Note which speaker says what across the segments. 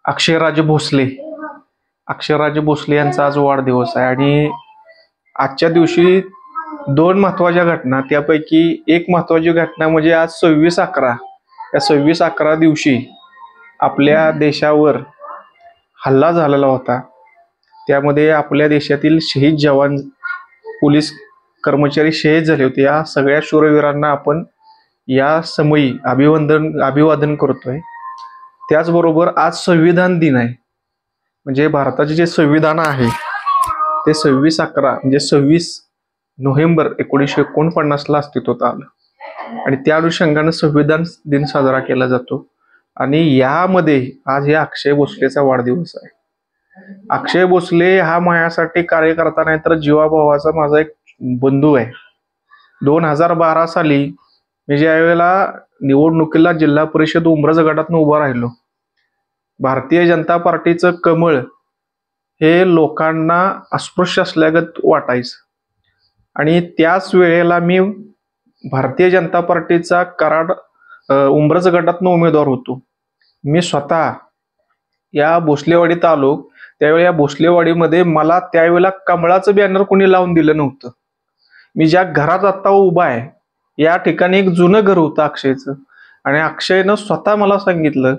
Speaker 1: अक्षयराजे भोसले. अक्षयराजे भोसले यांचा आज वाढदिवस आहे आणि आजच्या दिवशी दोन महत्वाच्या घटना, त्यापैकी एक महत्वाची घटना म्हणजे आज 26/11. या 26/11 दिवशी आपल्या देशावर हल्ला झालेला होता. त्यामध्ये आपल्या देशातील शहीद जवान, पोलीस कर्मचारी शहीद झाले होते. या सगळ्या शूरवीरांना आपण या समयी अभिवादन करतोय. त्याचबरोबर आज संविधान दिन आहे. म्हणजे भारताचे जे संविधान आहे ते 26/11 म्हणजे 26 नोव्हेंबर 1949 अस्तित्वात आलं आणि त्या अनुषंगाने संविधान दिन साजरा केला जातो. आणि यामध्ये आज या अक्षय भोसलेचा वाढदिवस आहे. अक्षय भोसले हा माझ्यासाठी कार्यकर्ता नाही तर जीवाभावाचा माझा एक बंधू आहे. 2012 साली मी ज्या वेळेला निवडणुकीला जिल्हा परिषद उमरज गटातून उभा राहिलो, भारतीय जनता पार्टीचं कमळ हे लोकांना अस्पृश्य असल्यागत वाटायचं आणि त्याच वेळेला मी भारतीय जनता पार्टीचा कराड उमरज गटातून उमेदवार होतो. मी स्वतः या भोसलेवाडीत आलो त्यावेळी या भोसलेवाडीमध्ये मला त्यावेळेला कमळाचं बॅनर कोणी लावून दिलं नव्हतं. मी ज्या घरात आता उभा आहे या ठिकाणी एक जुनं घर होतं अक्षयचं आणि अक्षयनं स्वतः मला सांगितलं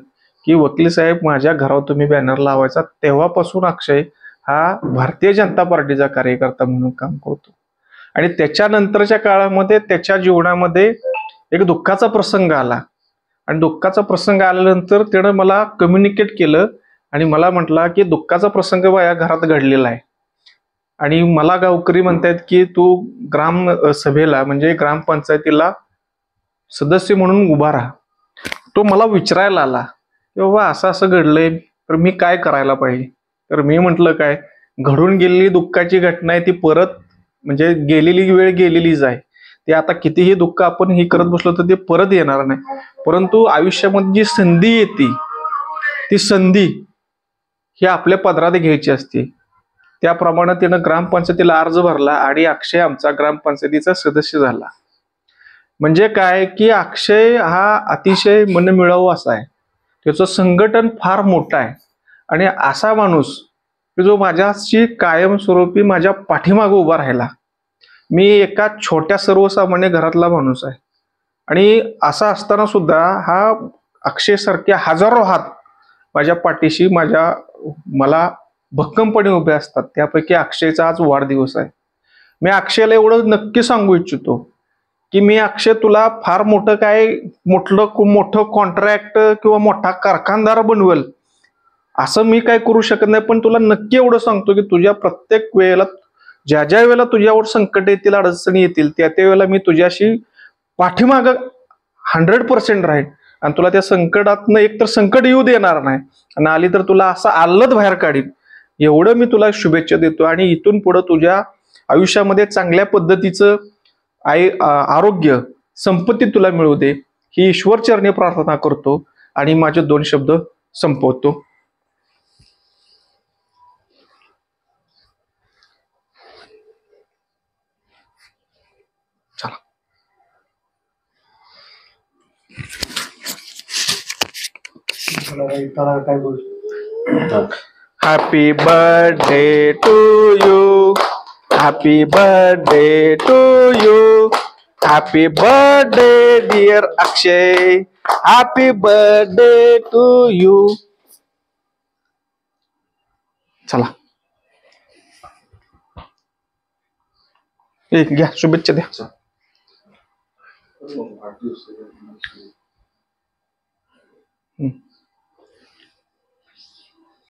Speaker 1: की वकील साहेब माझ्या घरावर तुम्ही बॅनर लावायचा. तेव्हापासून अक्षय हा भारतीय जनता पार्टीचा कार्यकर्ता म्हणून काम करतो. आणि त्याच्यानंतरच्या काळामध्ये त्याच्या जीवनामध्ये एक दुःखाचा प्रसंग आला आणि दुःखाचा प्रसंग आल्यानंतर त्यानं मला कम्युनिकेट केलं आणि मला म्हटला की दुःखाचा प्रसंग या घरात घडलेला आहे आणि मला गावकरी म्हणतात की तू ग्राम सभेला म्हणजे ग्रामपंचायतीला सदस्य म्हणून उभा राहा. तो मला विचारायला आला की बाबा असं असं घडलंय तर मी काय करायला पाहिजे. तर मी म्हटलं काय, घडून गेलेली दुःखाची घटना आहे ती परत म्हणजे गेलेली वेळ गेलेलीच आहे. ते आता कितीही दुःख आपण ही करत बसलो तर ते परत येणार नाही. परंतु आयुष्यामध्ये जी संधी येते ती संधी ही आपल्या पदरात घ्यायची असते. त्याप्रमाणे त्यानं ग्रामपंचायतीला अर्ज भरला आणि अक्षय आमचा ग्रामपंचायतीचा सदस्य झाला. म्हणजे काय की अक्षय हा अतिशय मनमिळावू असा आहे. त्याचं संघटन फार मोठं आहे आणि असा माणूस की जो माझ्याशी कायमस्वरूपी माझ्या पाठीमागे उभा राहिला. मी एका छोट्या सर्वसामान्य घरातला माणूस आहे आणि असा असताना सुद्धा हा अक्षय सारखे हजारो हात माझ्या पाठीशी मला भक्कमपणे उभे असतात. त्यापैकी अक्षयचा आज वाढदिवस आहे. मी अक्षयला एवढं नक्की सांगू इच्छितो की मी अक्षय तुला फार मोठं कॉन्ट्रॅक्ट किंवा मोठा कारखानदार बनवेल असं मी काय करू शकत नाही. पण तुला नक्की एवढं सांगतो की तुझ्या प्रत्येक वेळेला ज्या वेळेला तुझ्यावर संकट येतील, अडचणी येतील, त्या वेळेला मी तुझ्याशी पाठीमागं 100% राहील आणि तुला त्या संकटातनं एकतर संकट येऊ देणार नाही आणि आली तर तुला असं आल्लद बाहेर काढीन. एवढं मी तुला शुभेच्छा देतो आणि इथून पुढे तुझ्या आयुष्यामध्ये चांगल्या पद्धतीचं आरोग्य, संपत्ती तुला मिळू दे ही ईश्वर चरणी प्रार्थना करतो आणि माझे 2 शब्द संपवतो. चला. Happy birthday to you, happy birthday to you, happy birthday dear Akshay, happy birthday to you. चला घ्या शुभेच्छा द्या.